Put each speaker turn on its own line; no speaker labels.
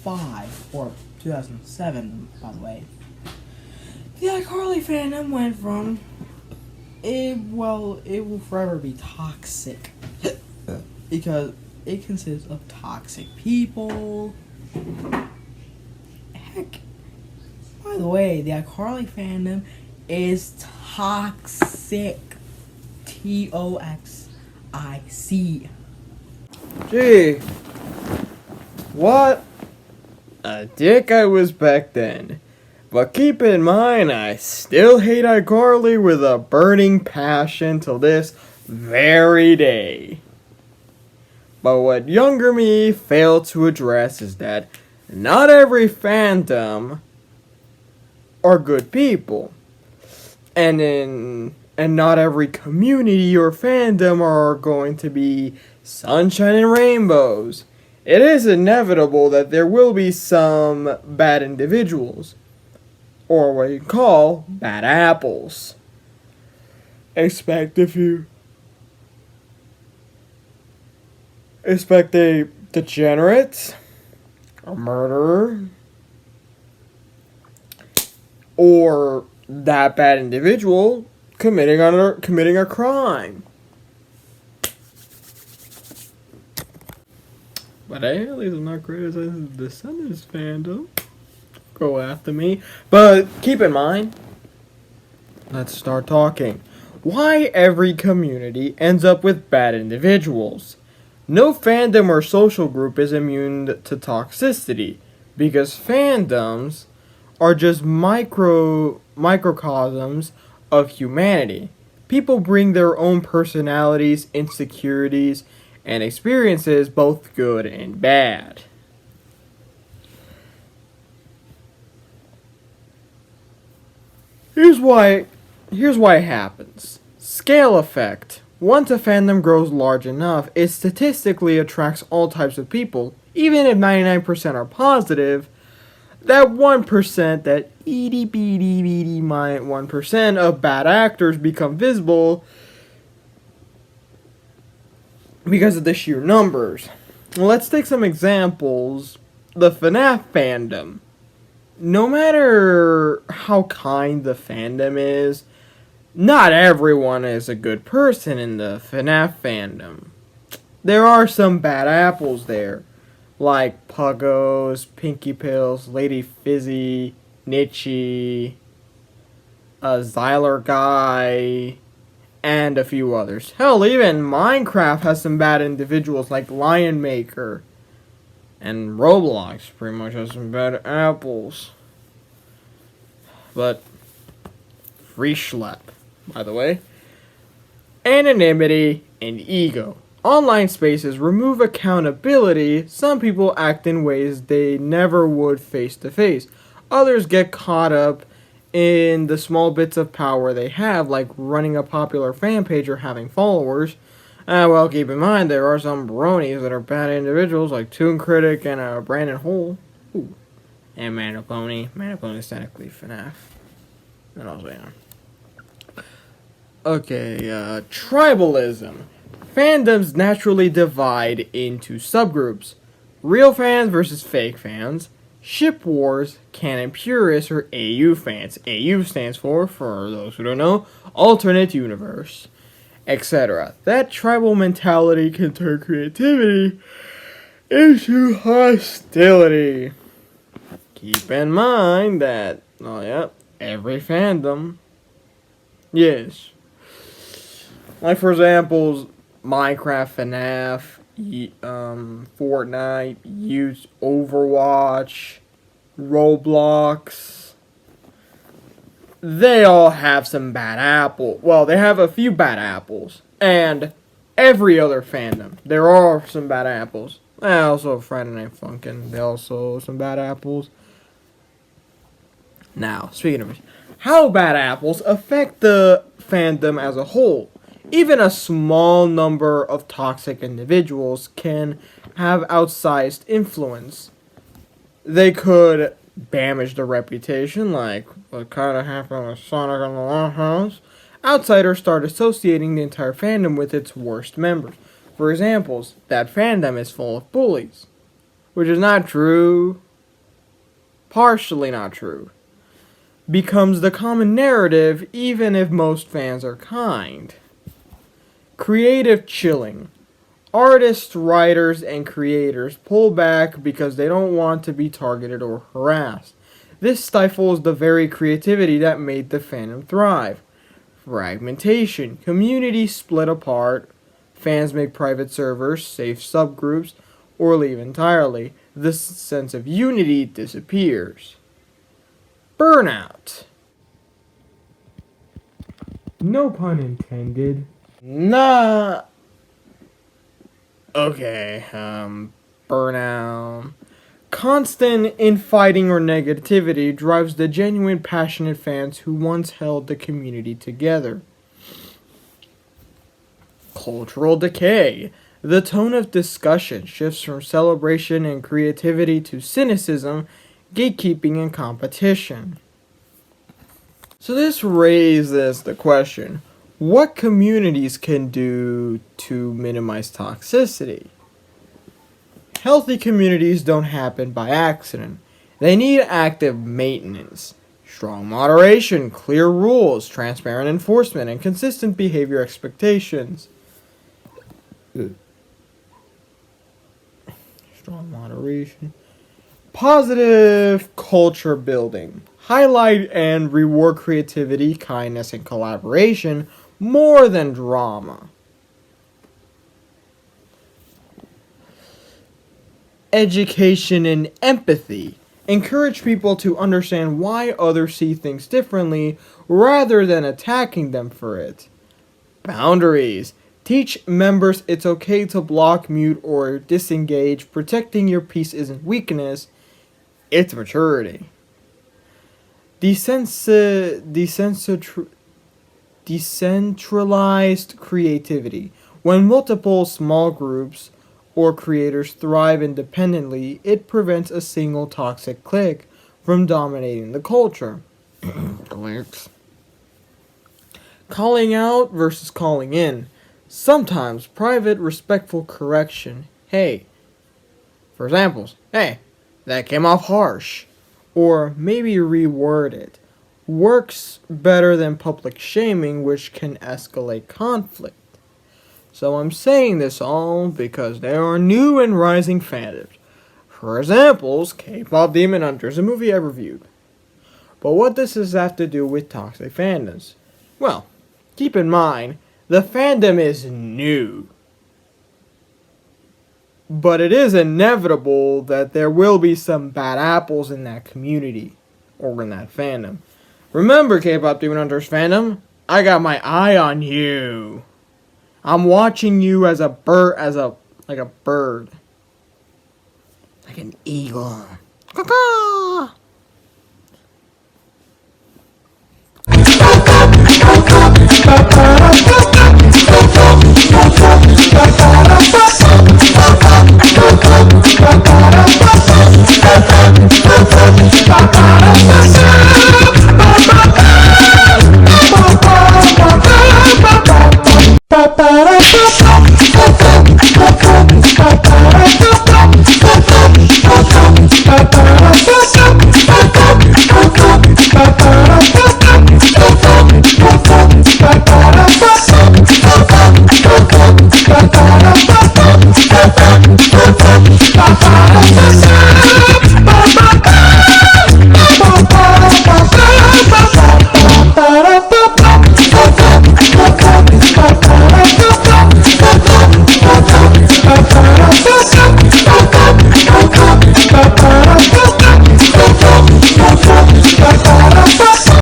2005 or 2007, by the way, the iCarly fandom went from it will forever be toxic because it consists of toxic people. Heck, by the way, the iCarly fandom is toxic. TOXIC.
Gee, what a dick I was back then. But keep in mind, I still hate iCarly with a burning passion till this very day. But what younger me failed to address is that not every fandom are good people. And not every community or fandom are going to be sunshine and rainbows. It is inevitable that there will be some bad individuals, or what you call bad apples. Expect a degenerate, a murderer, or that bad individual committing a crime. But hey, at least I'm not criticizing the Descendants fandom. Go after me. But keep in mind, let's start talking. Why every community ends up with bad individuals? No fandom or social group is immune to toxicity, because fandoms are just microcosms of humanity. People bring their own personalities, insecurities, and experiences, both good and bad. Here's why it happens. Scale effect. Once a fandom grows large enough, it statistically attracts all types of people. Even if 99% are positive, that 1%, that itty bitty bitty 1% of bad actors become visible because of the sheer numbers. Well, let's take some examples. The FNAF fandom. No matter how kind the fandom is, not everyone is a good person in the FNAF fandom. There are some bad apples there, like Puggos, Pinky Pills, Lady Fizzy, Nitchy, a Xyler Guy, and a few others. Hell, even Minecraft has some bad individuals like Lion Maker. And Roblox pretty much has some bad apples. But free schlep, by the way. Anonymity and ego. Online spaces remove accountability. Some people act in ways they never would face to face. Others get caught up in the small bits of power they have, like running a popular fan page or having followers. Well, keep in mind, there are some bronies that are bad individuals, like Toon Critic and Brandon Hole. Ooh. And Manapony. Manapony is technically FNAF. And also, yeah. Okay, tribalism. Fandoms naturally divide into subgroups. Real fans versus fake fans. Ship wars, canon purists, or AU fans. AU stands for those who don't know, alternate universe, etc. That tribal mentality can turn creativity into hostility. Keep in mind that, every fandom, yes. Like, for example, Minecraft, FNAF, Fortnite, Overwatch, Roblox. They all have some bad apples. Well, they have a few bad apples. And every other fandom, there are some bad apples. And also Friday Night Funkin', they also some bad apples. Now, speaking of which, how bad apples affect the fandom as a whole? Even a small number of toxic individuals can have outsized influence. They could damage the reputation, like what kind of happened with Sonic and the Lighthouse. Outsiders start associating the entire fandom with its worst members. For examples, that fandom is full of bullies, which is not true. partially not true, becomes the common narrative even if most fans are kind. Creative chilling. Artists, writers, and creators pull back because they don't want to be targeted or harassed. This stifles the very creativity that made the fandom thrive. Fragmentation. Communities split apart. Fans make private servers, save subgroups, or leave entirely. This sense of unity disappears. Burnout. No pun intended. Nah. Okay, burnout. Constant infighting or negativity drives the genuine passionate fans who once held the community together. Cultural decay. The tone of discussion shifts from celebration and creativity to cynicism, gatekeeping, and competition. So this raises the question, what communities can do to minimize toxicity? Healthy communities don't happen by accident. They need active maintenance, strong moderation, clear rules, transparent enforcement, and consistent behavior expectations. Strong moderation. Positive culture building. Highlight and reward creativity, kindness, and collaboration more than drama. Education and empathy. Encourage people to understand why others see things differently rather than attacking them for it. Boundaries. Teach members it's okay to block, mute, or disengage. Protecting your peace isn't weakness, it's maturity. Decentralized creativity. When multiple small groups or creators thrive independently, it prevents a single toxic clique from dominating the culture. Cliques. Calling out versus calling in. Sometimes private, respectful correction. Hey, for examples, hey, that came off harsh. Or maybe reword it. Works better than public shaming, which can escalate conflict. So I'm saying this all because there are new and rising fandoms. For examples, K-pop Demon Hunters, a movie I reviewed. But what does this have to do with toxic fandoms? Well, keep in mind, the fandom is new. But it is inevitable that there will be some bad apples in that community, or in that fandom. Remember, K-pop Demon Hunters fandom, I got my eye on you. I'm watching you as a bird, like a bird. Like an eagle. Caw-caw!